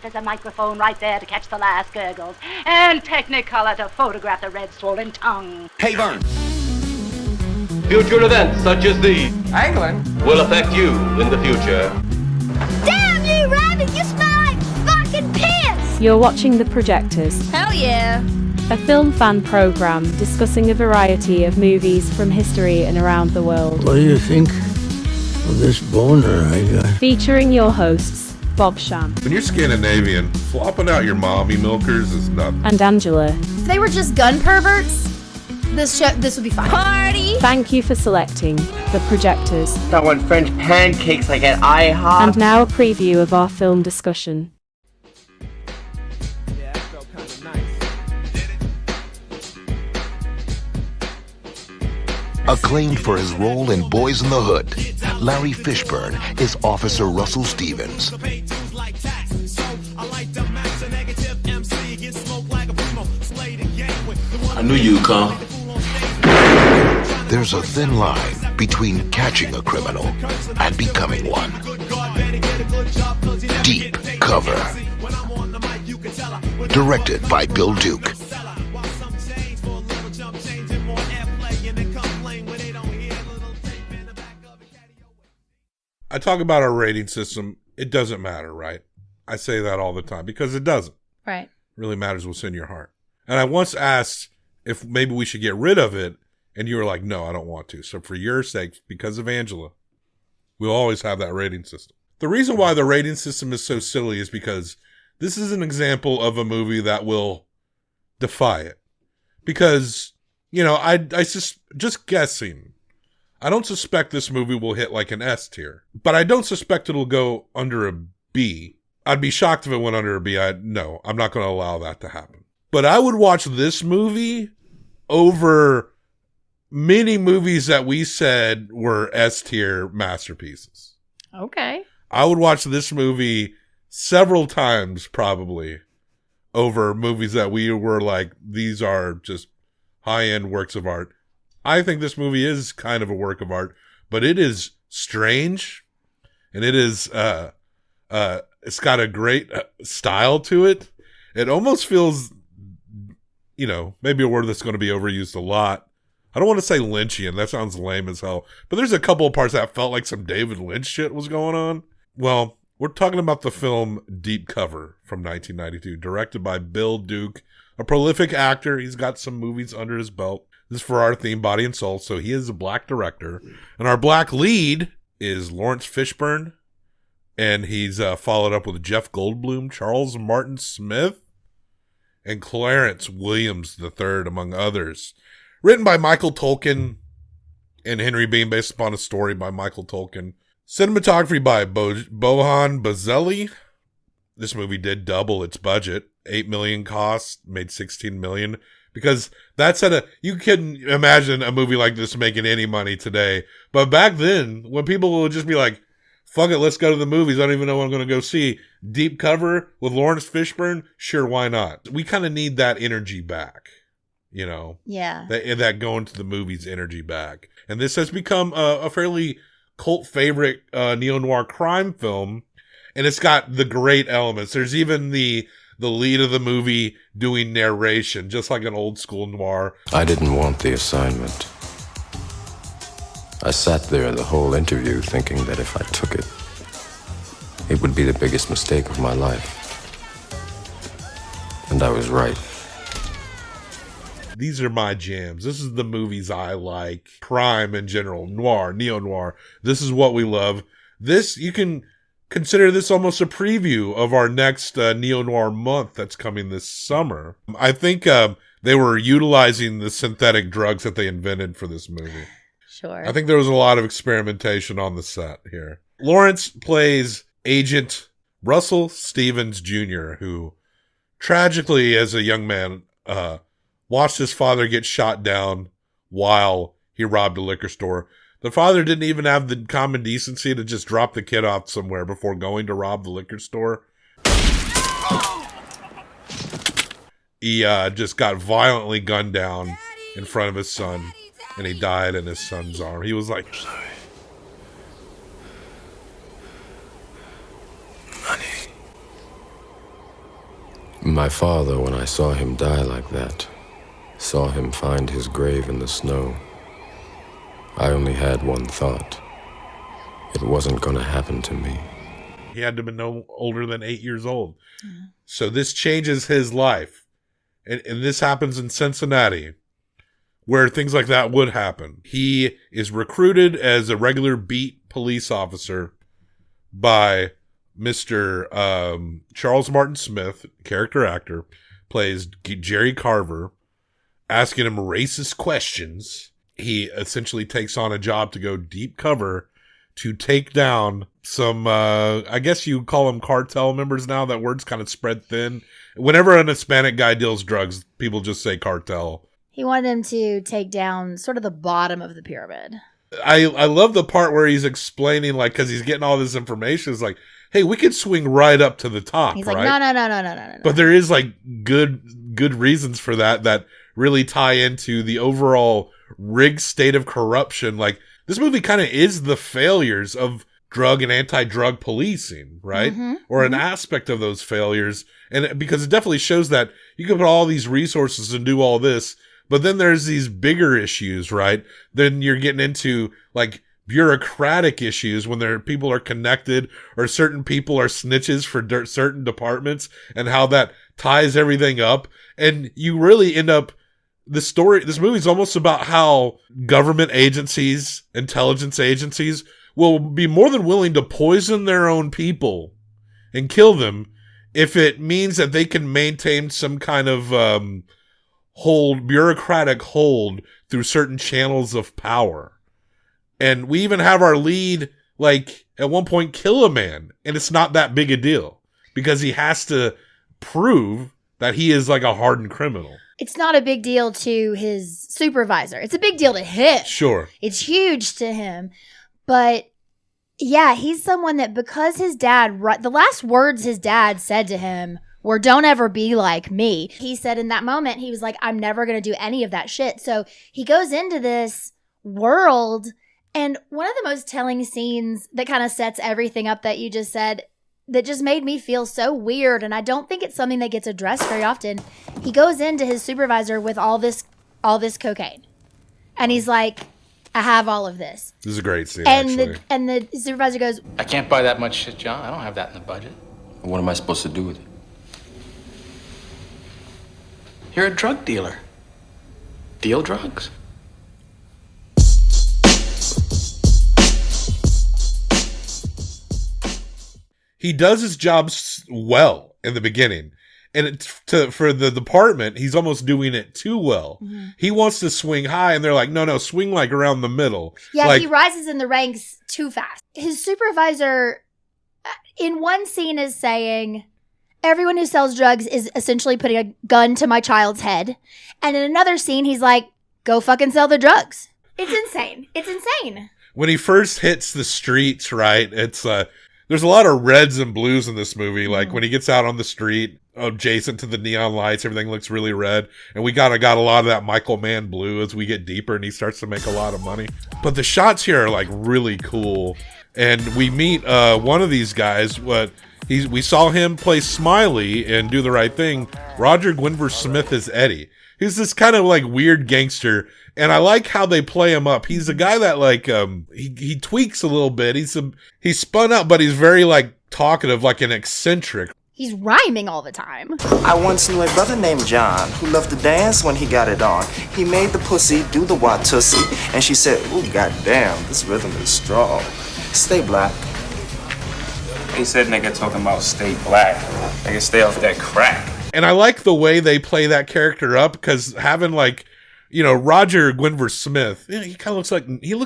there's a microphone right there to catch the last gurgles, and Technicolor to photograph the red swollen tongue. Hey, Vern. Future events such as these Anglin? will affect you in the future. Damn you, Rabbit! You smell like fucking piss! You're watching The Projectors. Hell yeah! A film fan program discussing a variety of movies from history and around the world. What do you think of this boner I got? Featuring your hosts, Bob Sham. When you're Scandinavian, flopping out your mommy milkers is nothing. And Angela. If they were just gun perverts, this would be fine. Party! Thank you for selecting The Projectors. I want French pancakes like at IHOP. And now a preview of our film discussion. Acclaimed for his role in Boys in the Hood, Larry Fishburne is Officer Russell Stevens. I knew you'd come. There's a thin line between catching a criminal and becoming one. Deep Cover. Directed by Bill Duke. I talk about our rating system. It doesn't matter, right? I say that all the time because it doesn't. Right. It really matters what's in your heart. And I once asked if maybe we should get rid of it, and you were like, no, I don't want to. So for your sake, because of Angela, we'll always have that rating system. The reason why the rating system is so silly is because this is an example of a movie that will defy it. Because, you know, I just guessing, I don't suspect this movie will hit like an S tier, but I don't suspect it'll go under a B. I'd be shocked if it went under a B. No, I'm not going to allow that to happen. But I would watch this movie over many movies that we said were S tier masterpieces. Okay. I would watch this movie several times probably over movies that we were like, these are just high-end works of art. I think this movie is kind of a work of art, but it is strange, and it is it's got a great style to it. It almost feels, you know, maybe a word that's going to be overused a lot. I don't want to say Lynchian. That sounds lame as hell. But there's a couple of parts that felt like some David Lynch shit was going on. Well, we're talking about the film Deep Cover from 1992, directed by Bill Duke, a prolific actor. He's got some movies under his belt. This is for our theme, Body and Soul, so he is a black director. And our black lead is Lawrence Fishburne, and he's followed up with Jeff Goldblum, Charles Martin Smith, and Clarence Williams III, among others. Written by Michael Tolkien and Henry Bean, based upon a story by Michael Tolkien. Cinematography by Bohan Bazelli. This movie did double its budget. $8 million cost, made $16 million. Because that's you can imagine a movie like this making any money today. But back then, when people would just be like, fuck it, let's go to the movies. I don't even know what I'm going to go see. Deep Cover with Lawrence Fishburne? Sure, why not? We kind of need that energy back, you know? Yeah. That going to the movies energy back. And this has become a fairly cult favorite neo-noir crime film. And it's got the great elements. There's even the lead of the movie doing narration, just like an old school noir. I didn't want the assignment. I sat there the whole interview thinking that if I took it, it would be the biggest mistake of my life. And I was right. These are my jams. This is the movies I like. Crime in general, noir, neo-noir. This is what we love. This, you can consider this almost a preview of our next neo-noir month that's coming this summer. I think they were utilizing the synthetic drugs that they invented for this movie. Sure. I think there was a lot of experimentation on the set here. Lawrence plays Agent Russell Stevens Jr., who tragically, as a young man, watched his father get shot down while he robbed a liquor store. The father didn't even have the common decency to just drop the kid off somewhere before going to rob the liquor store. He just got violently gunned down in front of his son, and he died in his son's arm. He was like, Sorry. Honey. my father, when I saw him die like that, saw him find his grave in the snow, I only had one thought. It wasn't gonna happen to me. He had to have been no older than 8 years old. So this changes his life. And this happens in Cincinnati, where things like that would happen. He is recruited as a regular beat police officer by Mr. Charles Martin Smith, character actor, plays Jerry Carver, asking him racist questions. He essentially takes on a job to go deep cover to take down some, I guess you call them cartel members now. That word's kind of spread thin. Whenever an Hispanic guy deals drugs, people just say cartel. He wanted him to take down sort of the bottom of the pyramid. I love the part where he's explaining, like, because he's getting all this information. It's like, hey, we could swing right up to the top. He's right? like, no. But there is like good reasons for that really tie into the overall rigged state of corruption. Like, this movie kind of is the failures of drug and anti-drug policing, right? Or an aspect of those failures. And because it definitely shows that you can put all these resources and do all this, but then there's these bigger issues, right? Then you're getting into like bureaucratic issues when people are connected or certain people are snitches for certain departments and how that ties everything up. And you really end up, this movie is almost about how government agencies, intelligence agencies will be more than willing to poison their own people and kill them if it means that they can maintain some kind of bureaucratic hold through certain channels of power. And we even have our lead, like, at one point kill a man, and it's not that big a deal because he has to prove that he is like a hardened criminal. It's not a big deal to his supervisor. It's a big deal to him. Sure. It's huge to him. But yeah, he's someone that, because his dad, the last words his dad said to him were, "Don't ever be like me." He said in that moment, he was like, "I'm never going to do any of that shit." So he goes into this world, and one of the most telling scenes that kind of sets everything up that you just said, that just made me feel so weird, and I don't think it's something that gets addressed very often. He goes into his supervisor with all this cocaine, and he's like, "I have all of this." This is a great scene, and actually. the supervisor goes, "I can't buy that much shit, John. I don't have that in the budget." What am I supposed to do with it? You're a drug dealer. Deal drugs. He does his job well in the beginning. And for the department, he's almost doing it too well. He wants to swing high, and they're like, no, swing like around the middle. Yeah, like, he rises in the ranks too fast. His supervisor, in one scene, is saying, "Everyone who sells drugs is essentially putting a gun to my child's head." And in another scene, he's like, "Go fucking sell the drugs." It's insane. It's insane. When he first hits the streets, right, it's there's a lot of reds and blues in this movie. Like when he gets out on the street, adjacent to the neon lights, everything looks really red. And we got a lot of that Michael Mann blue as we get deeper, and he starts to make a lot of money. But the shots here are like really cool. And we meet one of these guys. We saw him play Smiley and Do the Right Thing. Roger Guenveur Smith is Eddie. He's this kind of like weird gangster, and I like how they play him up. He's a guy that like he tweaks a little bit. He's spun up, but he's very like talkative, like an eccentric. He's rhyming all the time. I once knew a brother named John who loved to dance when he got it on. He made the pussy do the Watusi, and she said, "Ooh, goddamn, this rhythm is strong. Stay black." He said nigga talking about stay black. Nigga stay off that crack. And I like the way they play that character up, because having like, Roger Guenveur Smith, he kind of looks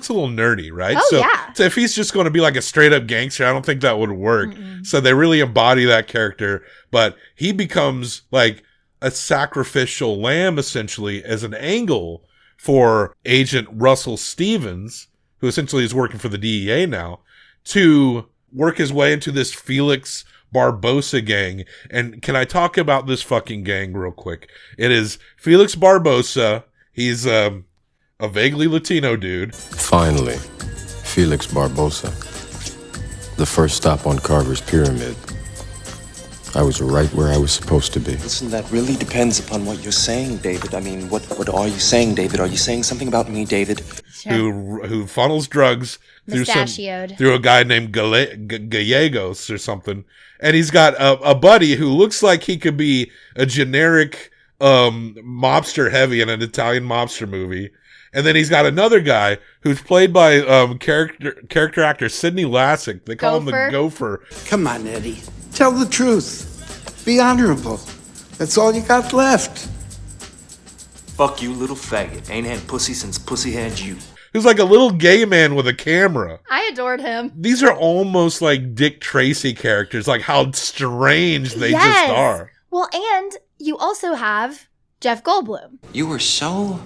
a little nerdy, right? Oh, yeah. So if he's just going to be like a straight up gangster, I don't think that would work. So they really embody that character, but he becomes like a sacrificial lamb essentially as an angle for Agent Russell Stevens, who essentially is working for the DEA now, to work his way into this Felix Barbosa gang. And can I talk about this fucking gang real quick? It is Felix Barbosa. He's a vaguely Latino dude. Finally, Felix Barbosa. The first stop on Carver's Pyramid. I was right where I was supposed to be. Listen, that really depends upon what you're saying, David. I mean, what are you saying, David? Are you saying something about me, David? Who funnels drugs through a guy named Gallegos or something. And he's got a buddy who looks like he could be a generic mobster heavy in an Italian mobster movie. And then he's got another guy who's played by character actor Sidney Lassick. They call him the Gopher. Come on, Eddie. Tell the truth. Be honorable. That's all you got left. Fuck you, little faggot. Ain't had pussy since pussy had you. Who's like a little gay man with a camera. I adored him. These are almost like Dick Tracy characters, like how strange they just are. Well, and you also have Jeff Goldblum. You were so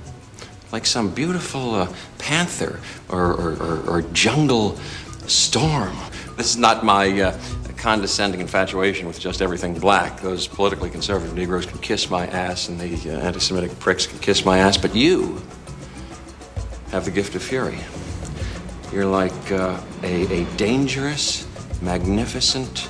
like some beautiful panther or jungle storm. This is not my condescending infatuation with just everything black. Those politically conservative Negroes can kiss my ass and the anti-Semitic pricks can kiss my ass, but you have the gift of fury. You're like a dangerous, magnificent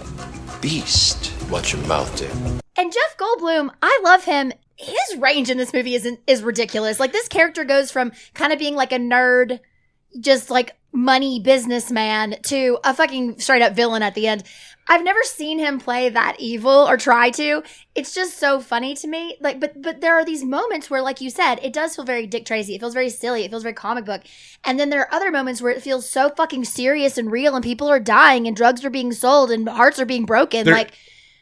beast. Watch your mouth, Dick. And Jeff Goldblum, I love him. His range in this movie is ridiculous. Like, this character goes from kind of being like a nerd, just like money businessman, to a fucking straight up villain at the end. I've never seen him play that evil or try to. It's just so funny to me. Like, but there are these moments where, like you said, it does feel very Dick Tracy. It feels very silly. It feels very comic book. And then there are other moments where it feels so fucking serious and real, and people are dying, and drugs are being sold, and hearts are being broken.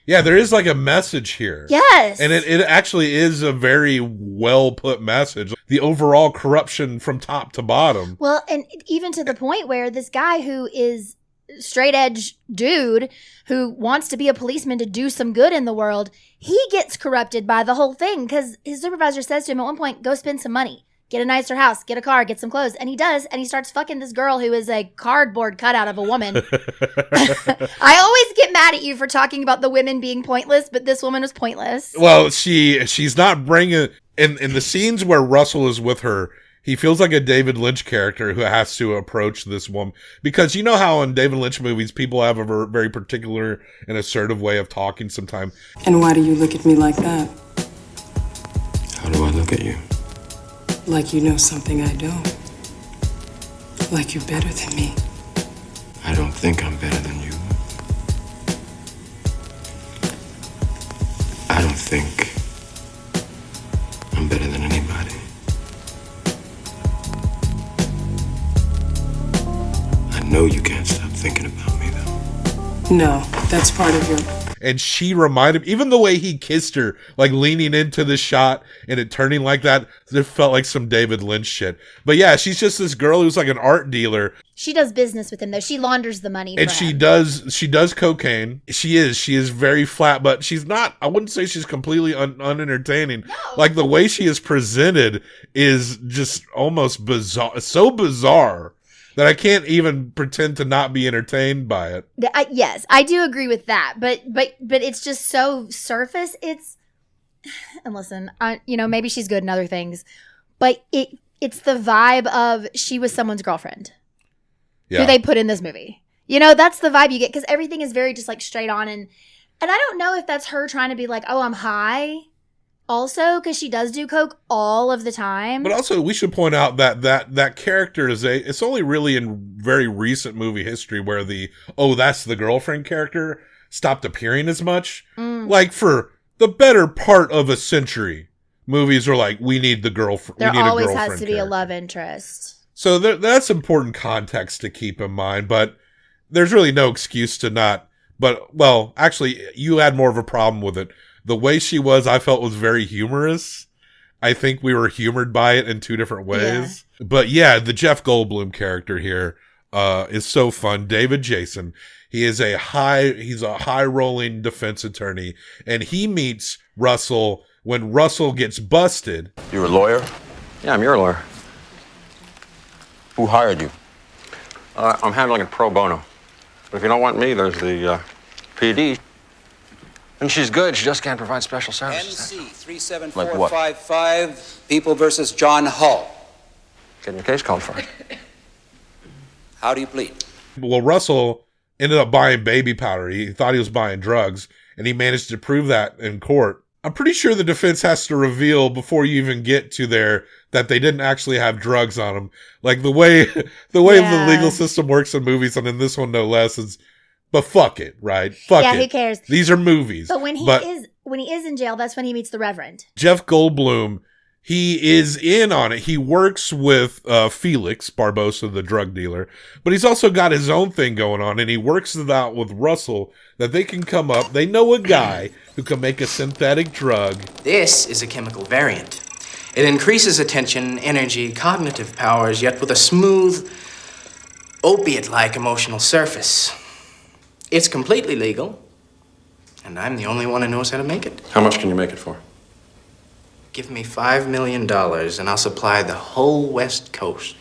Yeah, there is like a message here. Yes. And it actually is a very well put message. The overall corruption from top to bottom. Well, and even to the point where this guy who is straight edge dude who wants to be a policeman to do some good in the world, he gets corrupted by the whole thing because his supervisor says to him at one point, go spend some money. Get a nicer house, get a car, get some clothes. And he does, and he starts fucking this girl who is a cardboard cutout of a woman. I always get mad at you for talking about the women being pointless, but this woman was pointless. Well, she's not bringing... In the scenes where Russell is with her, he feels like a David Lynch character who has to approach this woman. Because you know how in David Lynch movies, people have a very particular and assertive way of talking sometimes. And why do you look at me like that? How do I look at you? Like you know something I don't. Like you're better than me. I don't think I'm better than you. I don't think I'm better than anybody. I know you can't stop thinking about me, though. No, that's part of your... And she reminded, even the way he kissed her, like leaning into the shot and it turning like that, it felt like some David Lynch shit. But yeah, she's just this girl who's like an art dealer. She does business with him though. She launders the money. And she does cocaine. She is very flat, but she's not, I wouldn't say she's completely unentertaining. No. Like the way she is presented is just almost bizarre, so bizarre that I can't even pretend to not be entertained by it. Yes, I do agree with that, but it's just so surface. And listen, maybe she's good in other things, but it's the vibe of she was someone's girlfriend who they put in this movie. That's the vibe you get because everything is very just like straight on, and I don't know if that's her trying to be like, oh, I'm high. Also, because she does do coke all of the time. But also, we should point out that character it's only really in very recent movie history where that's the girlfriend character stopped appearing as much. Like for the better part of a century, movies are like, we need the girlfriend. There always has to be a love interest. So that's important context to keep in mind, but there's really no excuse to not. But, well, actually, you had more of a problem with it. The way she was, I felt was very humorous. I think we were humored by it in two different ways. Yeah. But yeah, the Jeff Goldblum character here is so fun. David Jason. He's a high rolling defense attorney, and he meets Russell when Russell gets busted. You're a lawyer? Yeah, I'm your lawyer. Who hired you? I'm handling it pro bono. But if you don't want me, there's the PD. And she's good, she just can't provide special services. MC 37455, People versus John Hull. Getting your case called for. How do you plead? Well, Russell ended up buying baby powder. He thought he was buying drugs, and he managed to prove that in court. I'm pretty sure the defense has to reveal before you even get to there that they didn't actually have drugs on them. Like the way the legal system works in movies, and in this one no less, is, but fuck it, right? Fuck it. Who cares? These are movies. But when he is in jail, that's when he meets the Reverend. Jeff Goldblum, he is in on it. He works with Felix Barbosa, the drug dealer, but he's also got his own thing going on, and he works it out with Russell that they can come up. They know a guy who can make a synthetic drug. This is a chemical variant. It increases attention, energy, cognitive powers, yet with a smooth, opiate-like emotional surface. It's completely legal, and I'm the only one who knows how to make it. How much can you make it for? Give me $5 million, and I'll supply the whole West Coast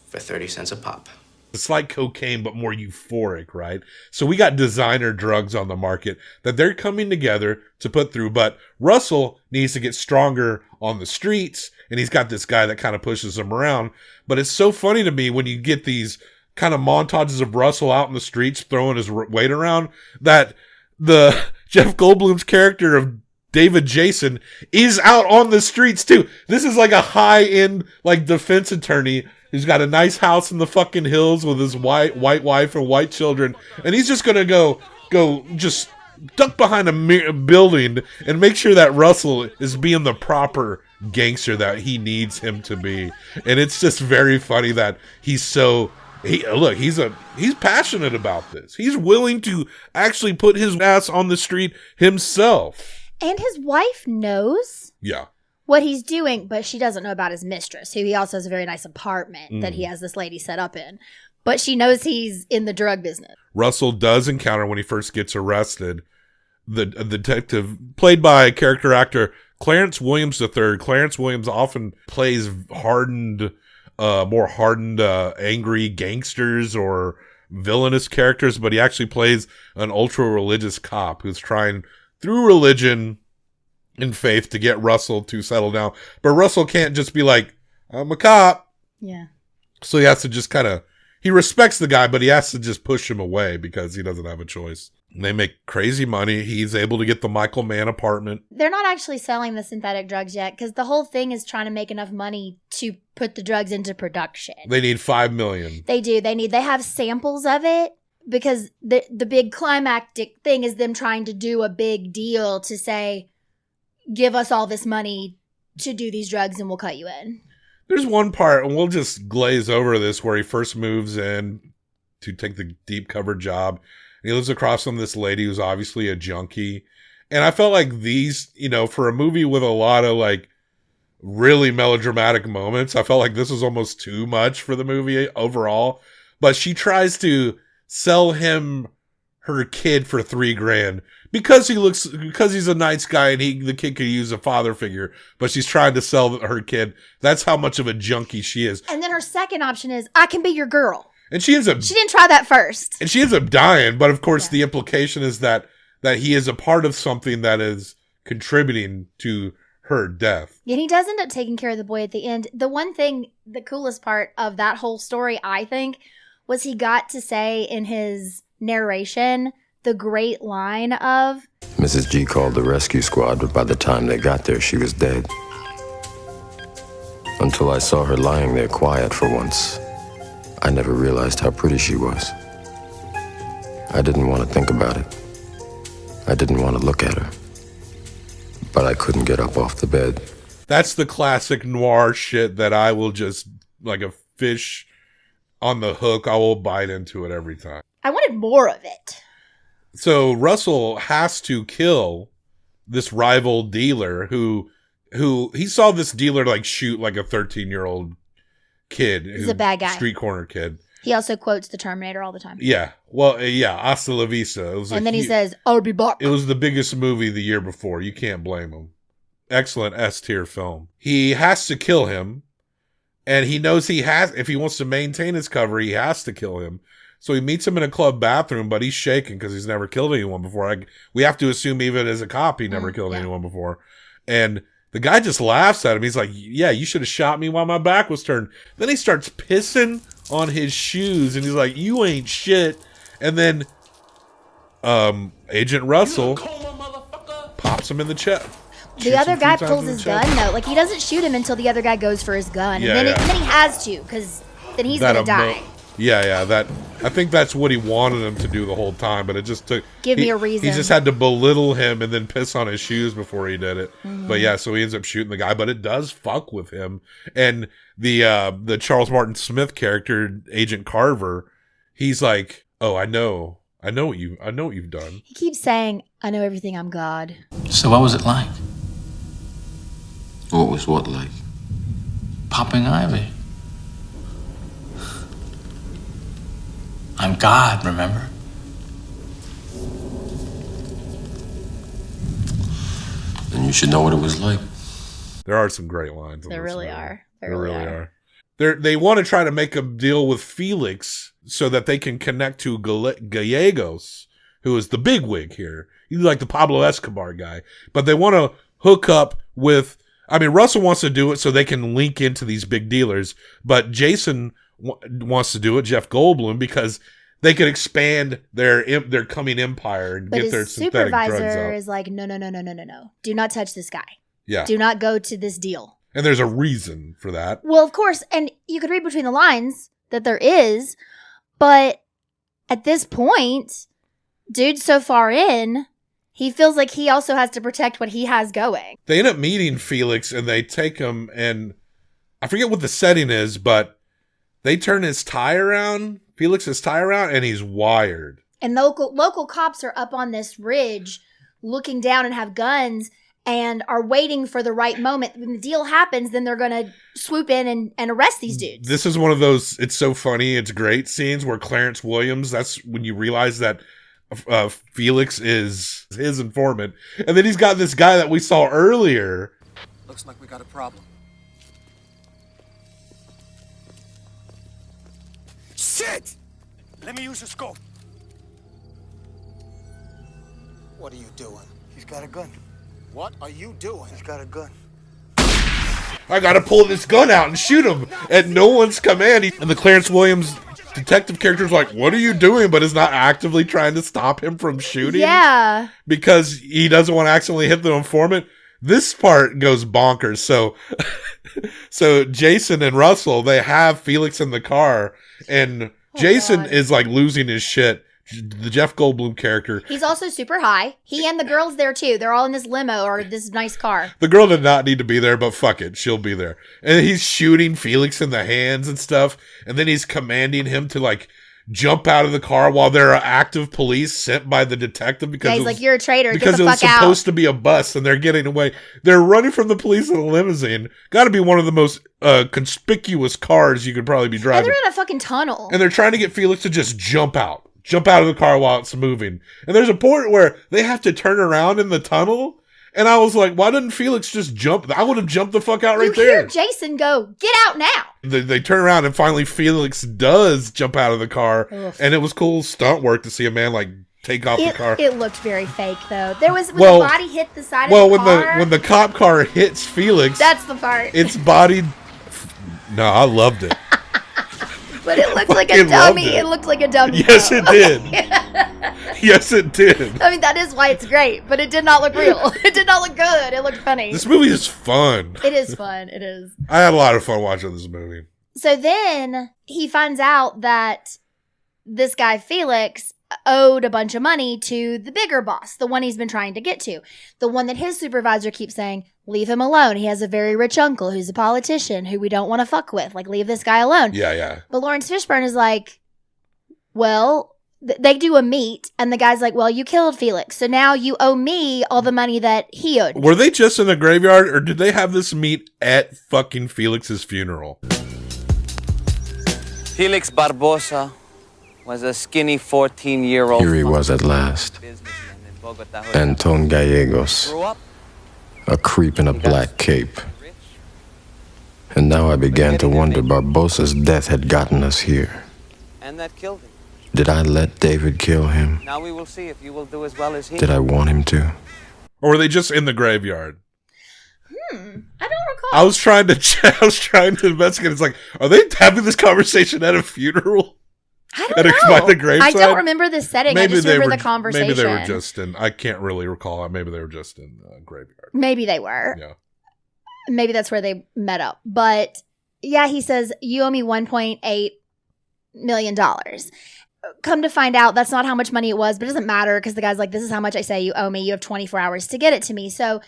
for 30 cents a pop. It's like cocaine, but more euphoric, right? So we got designer drugs on the market that they're coming together to put through. But Russell needs to get stronger on the streets, and he's got this guy that kind of pushes him around. But it's so funny to me when you get these kind of montages of Russell out in the streets throwing his weight around, that the Jeff Goldblum's character of David Jason is out on the streets too. This is like a high-end like defense attorney who's got a nice house in the fucking hills with his white wife and white children, and he's just gonna go just duck behind a building and make sure that Russell is being the proper gangster that he needs him to be. And it's just very funny that he's passionate about this. He's willing to actually put his ass on the street himself. And his wife knows what he's doing, but she doesn't know about his mistress, who he also has a very nice apartment that he has this lady set up in. But she knows he's in the drug business. Russell does encounter, when he first gets arrested, the detective played by character actor Clarence Williams III. Clarence Williams often plays more hardened, angry gangsters or villainous characters, but he actually plays an ultra-religious cop who's trying through religion and faith to get Russell to settle down. But Russell can't just be like, I'm a cop. Yeah. So he has to just he respects the guy, but he has to just push him away because he doesn't have a choice. And they make crazy money. He's able to get the Michael Mann apartment. They're not actually selling the synthetic drugs yet because the whole thing is trying to make enough money to put the drugs into production. They need $5 million. They do. They have samples of it. Because the big climactic thing is them trying to do a big deal to say, give us all this money to do these drugs and we'll cut you in. There's one part, and we'll just glaze over this, where he first moves in to take the deep cover job. And he lives across from this lady who's obviously a junkie. And I felt like these, for a movie with a lot of like really melodramatic moments, I felt like this was almost too much for the movie overall. But she tries to sell him her kid for $3,000 because he's a nice guy and the kid could use a father figure, but she's trying to sell her kid. That's how much of a junkie she is. And then her second option is, I can be your girl. And she didn't try that first. And she ends up dying, but of course the implication is that he is a part of something that is contributing to her death. And he does end up taking care of the boy at the end. The one thing, the coolest part of that whole story, I think, was he got to say in his narration the great line of, Mrs. G called the rescue squad, but by the time they got there, she was dead. Until I saw her lying there quiet for once, I never realized how pretty she was. I didn't want to think about it. I didn't want to look at her. But I couldn't get up off the bed. That's the classic noir shit that I will just, like a fish on the hook, I will bite into it every time. I wanted more of it. So Russell has to kill this rival dealer who he saw this dealer like shoot like a 13-year-old kid. He's a bad guy. Street corner kid. He also quotes the Terminator all the time. Yeah. Well, yeah. Hasta la vista. It was and then he says, I'll be back. It was the biggest movie the year before. You can't blame him. Excellent S-tier film. He has to kill him. And he knows if he wants to maintain his cover, he has to kill him. So he meets him in a club bathroom, but he's shaking because he's never killed anyone before. We have to assume even as a cop, he never killed anyone before. And the guy just laughs at him. He's like, yeah, you should have shot me while my back was turned. Then he starts pissing on his shoes, and he's like, "You ain't shit." And then, Agent Russell pops him in the chest. The other guy pulls his gun though. Like he doesn't shoot him until the other guy goes for his gun, and then he has to, because then he's gonna die. That I think that's what he wanted him to do the whole time, but it just took me a reason. He just had to belittle him and then piss on his shoes before he did it. Mm-hmm. But yeah, so he ends up shooting the guy, but it does fuck with him. And the Charles Martin Smith character, Agent Carver, he's like, "Oh, I know what you've done." He keeps saying, "I know everything. I'm God." So what was it like? What was what like? Popping Ivy. I'm God, remember? Then you should know what it was like. There are some great lines. There really are. There really are. They want to try to make a deal with Felix so that they can connect to Gallegos, who is the bigwig here. He's like the Pablo Escobar guy. But they want to hook up with... I mean, Russell wants to do it so they can link into these big dealers, but Jason wants to do it, Jeff Goldblum, because they could expand their coming empire and get their synthetic drugs out. But his supervisor is like, no. Do not touch this guy. Yeah. Do not go to this deal. And there's a reason for that. Well, of course, and you could read between the lines that there is, but at this point, dude's so far in... He feels like he also has to protect what he has going. They end up meeting Felix, and they take him, and I forget what the setting is, but they turn his tie around, Felix's tie around, and he's wired. And local cops are up on this ridge looking down and have guns and are waiting for the right moment. When the deal happens, then they're going to swoop in and arrest these dudes. This is one of those, it's so funny, it's great scenes where Clarence Williams, that's when you realize that Felix is his informant, and then he's got this guy that we saw earlier. Looks like we got a problem. Shit! Let me use the scope. What are you doing? He's got a gun. What are you doing? He's got a gun. I gotta pull this gun out and shoot him at no one's command. And the Clarence Williams detective character's like, "What are you doing?" but is not actively trying to stop him from shooting. Yeah. Because he doesn't want to accidentally hit the informant. This part goes bonkers. So Jason and Russell, they have Felix in the car, and Jason is like losing his shit. The Jeff Goldblum character. He's also super high. He and the girl's there too. They're all in this limo or this nice car. The girl did not need to be there, but fuck it, she'll be there. And he's shooting Felix in the hands and stuff, and then he's commanding him to like jump out of the car while there are active police sent by the detective because he's like, "You're a traitor. Get because the it was fuck out." supposed to be a bus, and they're getting away. They're running from the police in a limousine. Got to be one of the most conspicuous cars you could probably be driving. And they're in a fucking tunnel. And they're trying to get Felix to just jump out of the car while it's moving. And there's a point where they have to turn around in the tunnel. And I was like, why didn't Felix just jump? I would have jumped the fuck out right there. You hear Jason go, "Get out now." They turn around and finally Felix does jump out of the car. Ugh. And it was cool stunt work to see a man like take off the car. It looked very fake though. There was, when the body hit the side of the car. when the cop car hits Felix. That's the part. It's bodied. No, I loved it. But it looked like a dummy. It looked like a dummy. Yes, though. it did. Yes, it did. I mean, that is why it's great, but it did not look real. It did not look good. It looked funny. This movie is fun. It is fun. It is. I had a lot of fun watching this movie. So then he finds out that this guy, Felix, owed a bunch of money to the bigger boss, the one he's been trying to get to, the one that his supervisor keeps saying, "Leave him alone. He has a very rich uncle who's a politician who we don't want to fuck with. Like, leave this guy alone." Yeah. But Lawrence Fishburne is like, well, they do a meet, and the guy's like, "Well, you killed Felix, so now you owe me all the money that he owed." Were they just in the graveyard, or did they have this meet at fucking Felix's funeral? Felix Barbosa was a skinny 14-year-old. Here he was at last. Anton Gallegos. A creep in a black cape. And now I began to wonder Barbosa's death had gotten us here. And that killed him. Did I let David kill him? Now we will see if you will do as well as he. Did I want him to? Or were they just in the graveyard? I don't recall. I was trying to investigate. It's like, are they having this conversation at a funeral? I don't know. By the graveside? I don't remember the setting. I just remember the conversation. Maybe they were just in. I can't really recall. Maybe they were just in the graveyard. Maybe they were. Yeah. Maybe that's where they met up. But yeah, he says, you owe me $1.8 million. Come to find out, that's not how much money it was, but it doesn't matter because the guy's like, this is how much I say you owe me. You have 24 hours to get it to me. So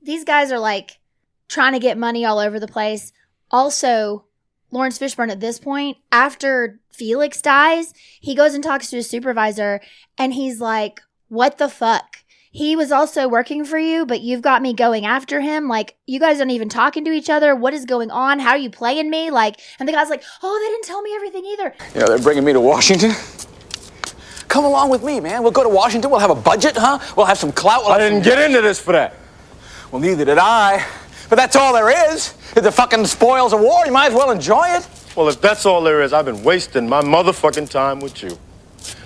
these guys are like trying to get money all over the place. Also, Lawrence Fishburne at this point, after Felix dies, he goes and talks to his supervisor and he's like, what the fuck? He was also working for you, but you've got me going after him. Like, you guys aren't even talking to each other. What is going on? How are you playing me? Like, and the guy's like, oh, they didn't tell me everything either. You know, they're bringing me to Washington. Come along with me, man. We'll go to Washington. We'll have a budget, huh? We'll have some clout. I didn't get into this for that. Well, neither did I. But that's all there is. If the fucking spoils of war, you might as well enjoy it. Well, if that's all there is, I've been wasting my motherfucking time with you.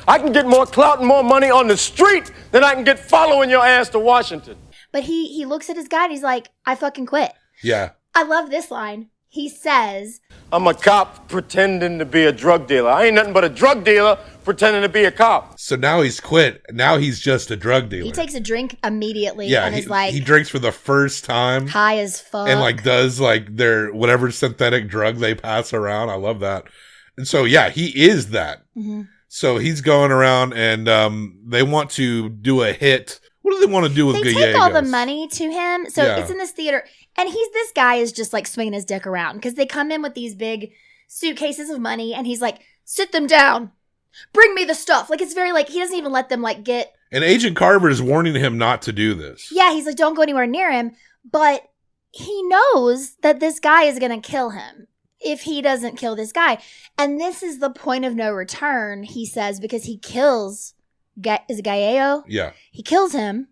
I can get more clout and more money on the street than I can get following your ass to Washington. But he looks at his guy and he's like, I fucking quit. Yeah. I love this line. He says, I'm a cop pretending to be a drug dealer. I ain't nothing but a drug dealer pretending to be a cop. So now he's quit. Now he's just a drug dealer. he takes a drink immediately Yeah, and is like, he drinks for the first time. high as fuck. And like does like their whatever synthetic drug they pass around. I love that. And so yeah, he is that. Mm-hmm. So he's going around and they want to do a hit. What do they want to do with they Gallegos? take all the money to him. So Yeah. it's in this theater. And this guy is just like swinging his dick around because they come in with these big suitcases of money and he's like, sit them down. Bring me the stuff. Like, it's very like, he doesn't even let them like get. And Agent Carver is warning him not to do this. Yeah, he's like, don't go anywhere near him. But he knows that this guy is going to kill him if he doesn't kill this guy. And this is the point of no return, he says, because he kills, is it Gallego? Yeah. He kills him.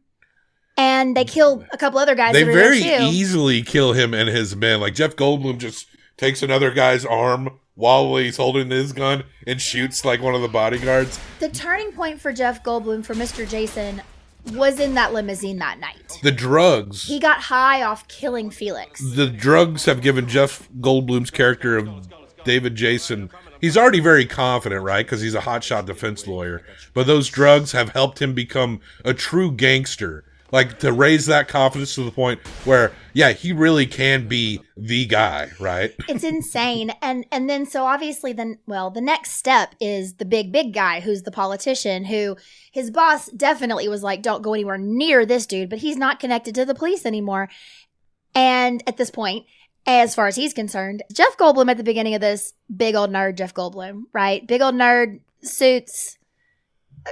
And they kill a couple other guys. They that are very there too. easily kill him and his men. Like Jeff Goldblum just takes another guy's arm while he's holding his gun and shoots like one of the bodyguards. The turning point for Jeff Goldblum, for Mr. Jason, was in that limousine that night. The drugs. He got high off killing Felix. The drugs have given Jeff Goldblum's character of David Jason. He's already very confident, right? Because he's a hotshot defense lawyer. But those drugs have helped him become a true gangster. Like, to raise that confidence to the point where, yeah, he really can be the guy, right? It's insane. And then, so obviously, the next step is the big guy, who's the politician, who his boss definitely was like, don't go anywhere near this dude, but he's not connected to the police anymore. And at this point, as far as he's concerned, Jeff Goldblum at the beginning of this, big old nerd Jeff Goldblum, right? Big old nerd, suits,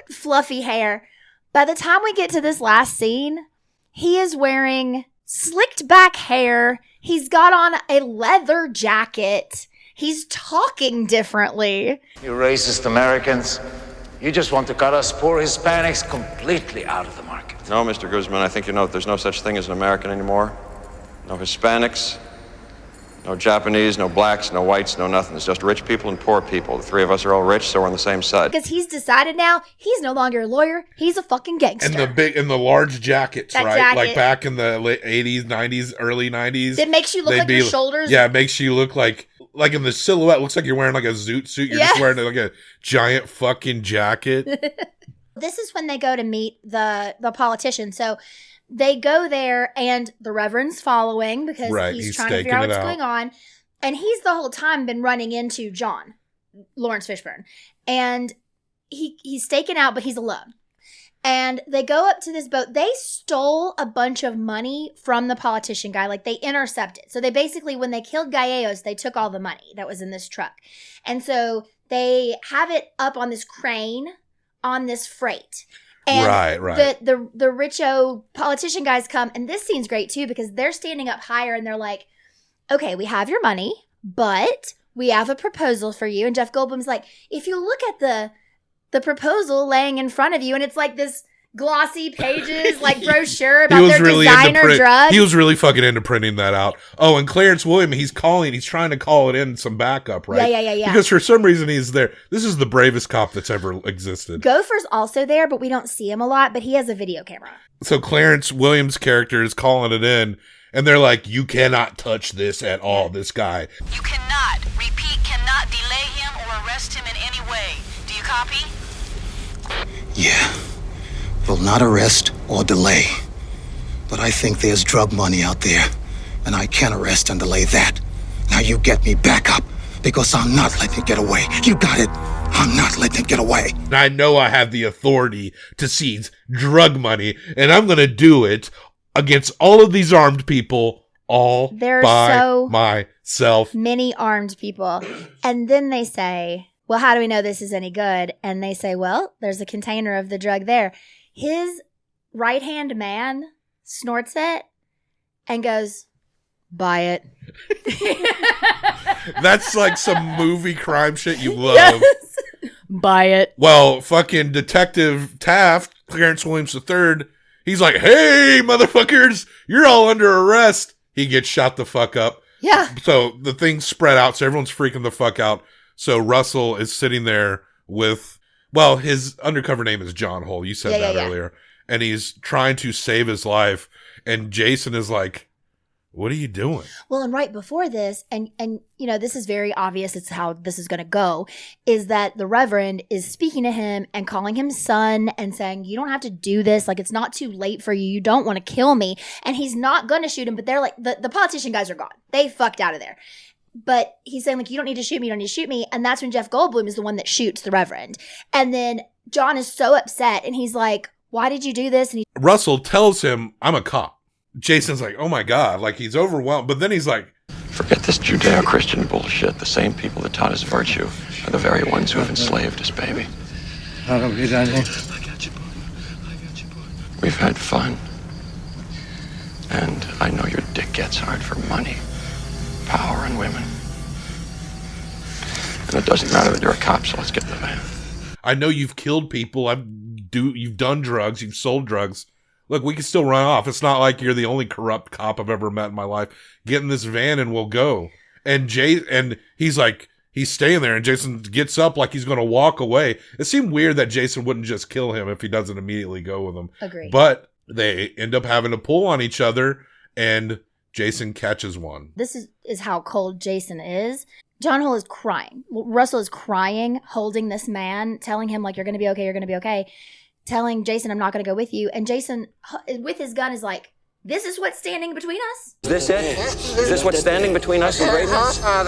fluffy hair. By the time we get to this last scene, he is wearing slicked back hair. He's got on a leather jacket. He's talking differently. You racist Americans, you just want to cut us poor Hispanics completely out of the market. No, Mr. Guzman, I think you know that there's no such thing as an American anymore. No Hispanics, no Japanese, no blacks, no whites, no nothing. It's just rich people and poor people. The three of us are all rich, so we're on the same side. Because he's decided now he's no longer a lawyer. He's a fucking gangster. And the large jackets, That right? jacket. Like back in the late 80s, 90s, early 90s. It makes you look like your shoulders. Yeah, it makes you look like in the silhouette, looks like you're wearing like a zoot suit. You're just wearing like a giant fucking jacket. This is when they go to meet the politician. So they go there and the Reverend's following because he's trying to figure out what's going on. And he's the whole time been running into John, Lawrence Fishburne. And he's staking out, but he's alone. And they go up to this boat. They stole a bunch of money from the politician guy. Like, they intercepted. So they basically, when they killed Gallegos, they took all the money that was in this truck. And so they have it up on this crane on this freight. And right. the richo politician guys come, and this scene's great too because they're standing up higher and they're like, okay, we have your money, but we have a proposal for you. And Jeff Goldblum's like, if you look at the proposal laying in front of you, and it's like this glossy pages, like brochure about their designer drug. He was really fucking into printing that out. Oh, and Clarence William, he's trying to call it in some backup, right? Yeah. Because for some reason he's there. This is the bravest cop that's ever existed. Gopher's also there, but we don't see him a lot, but he has a video camera. So Clarence Williams' character is calling it in, And they're like, you cannot touch this at all, this guy. You cannot, repeat, cannot delay him or arrest him in any way. Do you copy? Yeah. Will not arrest or delay. But I think there's drug money out there, and I can arrest and delay that. Now you get me back up, because I'm not letting it get away. You got it? I'm not letting it get away. I know I have the authority to seize drug money, and I'm going to do it against all of these armed people all There's by so myself. many armed people. And then they say, well, how do we know this is any good? And they say, well, there's a container of the drug there. His right-hand man snorts it and goes, buy it. That's like some movie crime shit you love. Yes. Buy it. Well, fucking Detective Taft, Clarence Williams III, he's like, hey, motherfuckers, you're all under arrest. He gets shot the fuck up. Yeah. So the thing's spread out, so everyone's freaking the fuck out. So Russell is sitting there with, well, his undercover name is John Hull. You said that earlier. And he's trying to save his life. And Jason is like, what are you doing? Well, and right before this, and you know, this is very obvious, it's how this is going to go, is that the Reverend is speaking to him and calling him son and saying, you don't have to do this. Like, it's not too late for you. You don't want to kill me. And he's not going to shoot him, but they're like, the politician guys are gone. They fucked out of there. But he's saying, like, you don't need to shoot me. You don't need to shoot me. And that's when Jeff Goldblum is the one that shoots the Reverend. And then John is so upset and he's like, why did you do this? And Russell tells him, I'm a cop. Jason's like, oh my God, like he's overwhelmed. But then he's like, forget this Judeo-Christian bullshit. The same people that taught us virtue are the very ones who have enslaved us, baby. We've had fun. And I know your dick gets hard for money, power, and women. And it doesn't matter that you're a cop, so let's get in the van. I know you've killed people. You've done drugs. You've sold drugs. Look, we can still run off. It's not like you're the only corrupt cop I've ever met in my life. Get in this van and we'll go. And he's like, he's staying there, and Jason gets up like he's going to walk away. It seemed weird that Jason wouldn't just kill him if he doesn't immediately go with him. Agree. But they end up having to pull on each other, and Jason catches one. this is how cold Jason is. John Hull is crying. Russell is crying, holding this man, telling him, like, you're going to be okay, you're going to be okay. Telling Jason, I'm not going to go with you. And Jason, with his gun, is like, this is what's standing between us? Is this it? Is this what's standing between us and greatness? Huh?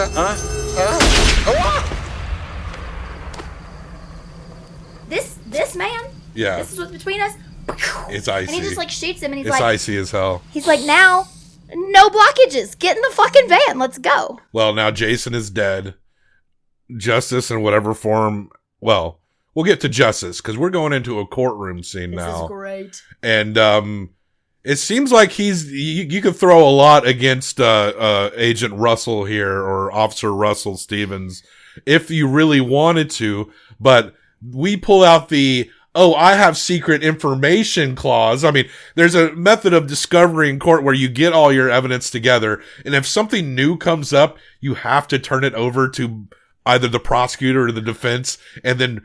This man? Yeah. This is what's between us? It's icy. And he just, like, shoots him, and he's it's like... icy as hell. He's like, now, no blockages. Get in the fucking van. Let's go. Well, now Jason is dead. Justice in whatever form, well... We'll get to justice because we're going into a courtroom scene now. This is great. And it seems like you could throw a lot against Agent Russell here, or Officer Russell Stevens, if you really wanted to. But we pull out the, I have secret information clause. I mean, there's a method of discovery in court where you get all your evidence together. And if something new comes up, you have to turn it over to either the prosecutor or the defense, and then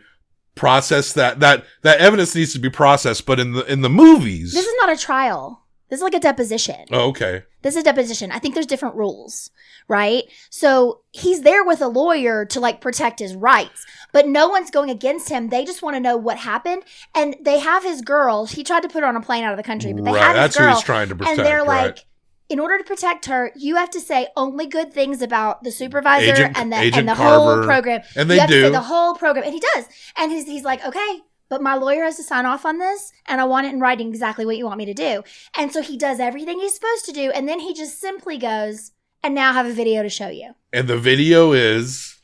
process that evidence needs to be processed. But in the movies, This is not a trial. This is like a deposition. Oh, okay. This is a deposition. I think there's different rules, right? So he's there with a lawyer to, like, protect his rights, but no one's going against him. They just want to know what happened. And they have his girl. He tried to put her on a plane out of the country, but they have his That's girl. who he's trying to protect. And they're right? like, in order to protect her, you have to say only good things about the supervisor and the Carver, whole program. and they you have do. to say the whole program, and he does. And he's like, okay, but my lawyer has to sign off on this, and I want it in writing exactly what you want me to do. And so he does everything he's supposed to do, and then he just simply goes, and now I have a video to show you. And the video is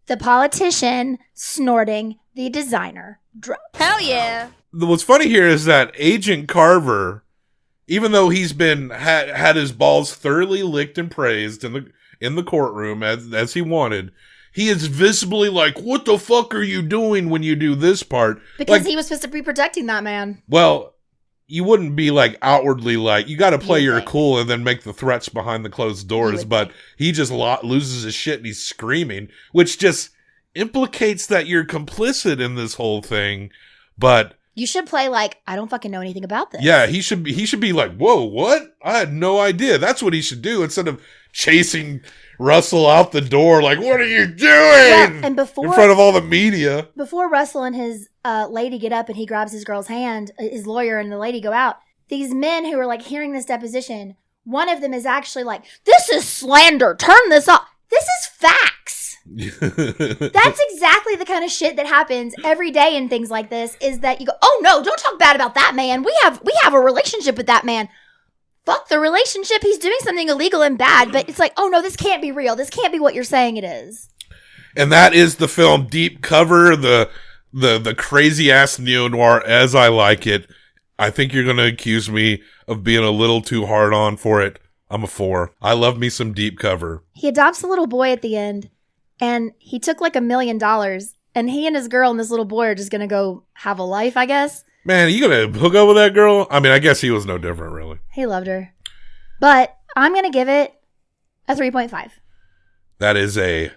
the politician snorting the designer drug. Hell yeah! What's funny here is that Agent Carver, even though he's been had his balls thoroughly licked and praised in the courtroom as he wanted, he is visibly like, what the fuck are you doing when you do this part? Because like, he was supposed to be protecting that man. Well, you wouldn't be like outwardly like, you got to play your cool and then make the threats behind the closed doors, but he just loses his shit and he's screaming, which just implicates that you're complicit in this whole thing. But You should play like, I don't fucking know anything about this. Yeah, he should be like, whoa, what? I had no idea. That's what he should do instead of chasing Russell out the door. Like, what are you doing? Yeah, and before, in front of all the media. Before Russell and his lady get up and he grabs his girl's hand, his lawyer and the lady go out, these men who are like hearing this deposition, one of them is actually like, this is slander. Turn this off. This is facts. That's exactly the kind of shit that happens every day in things like this, is that you go, oh no, don't talk bad about that man. We have a relationship with that man. Fuck the relationship. He's doing something illegal and bad, but it's like, oh no, this can't be real. This can't be what you're saying it is. And that is the film Deep Cover, the crazy ass neo-noir as I like it. I think you're going to accuse me of being a little too hard on for it. I'm a 4. I love me some Deep Cover. He adopts a little boy at the end, and he took like $1 million, and he and his girl and this little boy are just going to go have a life, I guess. Man, you going to hook up with that girl? I mean, I guess he was no different, really. He loved her. But I'm going to give it a 3.5. That is a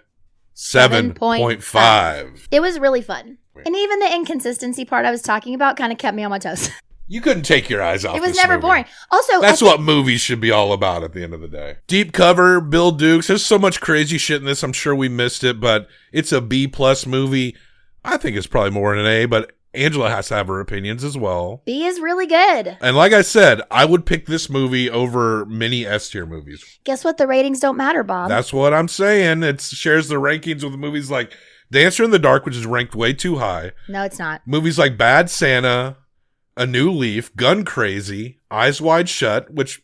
7.5. It was really fun. And even the inconsistency part I was talking about kind of kept me on my toes. You couldn't take your eyes off It was this never movie. boring. Also, that's what movies should be all about at the end of the day. Deep Cover, Bill Dukes. There's so much crazy shit in this. I'm sure we missed it, but it's a B+ movie. I think it's probably more than an A, but Angela has to have her opinions as well. B is really good. And like I said, I would pick this movie over many S-tier movies. Guess what? The ratings don't matter, Bob. That's what I'm saying. It shares the rankings with movies like Dancer in the Dark, which is ranked way too high. No, it's not. Movies like Bad Santa, A New Leaf, Gun Crazy, Eyes Wide Shut, which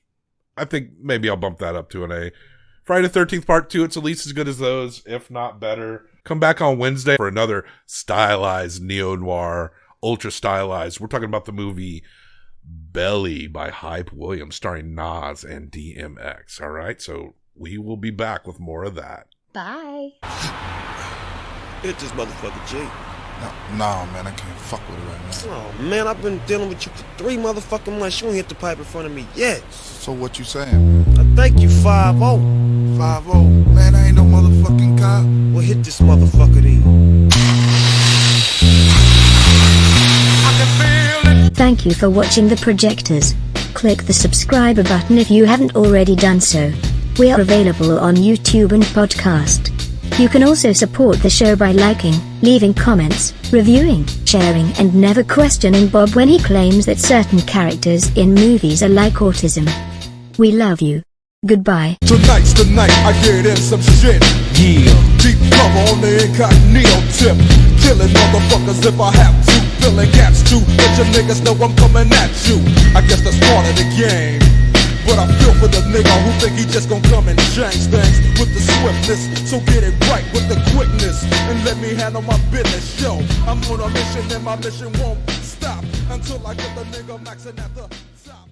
I think maybe I'll bump that up to an A. Friday the 13th Part 2, it's at least as good as those, if not better. Come back on Wednesday for another stylized neo-noir, ultra-stylized. We're talking about the movie Belly by Hype Williams, starring Nas and DMX. All right, so we will be back with more of that. Bye. Hit this motherfucker, G. Nah, man, I can't fuck with it right now. Oh, man, I've been dealing with you for 3 motherfucking months. You ain't hit the pipe in front of me yet. So what you saying? I think you 5-0. 5-0? Man, I ain't no motherfucking cop. Well, hit this motherfucker then. Thank you for watching The Projectors. Click the subscribe button if you haven't already done so. We are available on YouTube and podcast. You can also support the show by liking, leaving comments, reviewing, sharing, and never questioning Bob when he claims that certain characters in movies are like autism. We love you. Goodbye. Tonight's the night I get in some shit. Yeah. Deep cover on the incognito tip. Killing motherfuckers if I have to. Filling gaps too. Let your niggas know I'm coming at you. I guess that's part of the game. But I feel for the nigga who think he just gon' come and change things with the swiftness. So get it right with the quickness and let me handle my business. Yo, I'm on a mission and my mission won't stop until I get the nigga maxing at the top.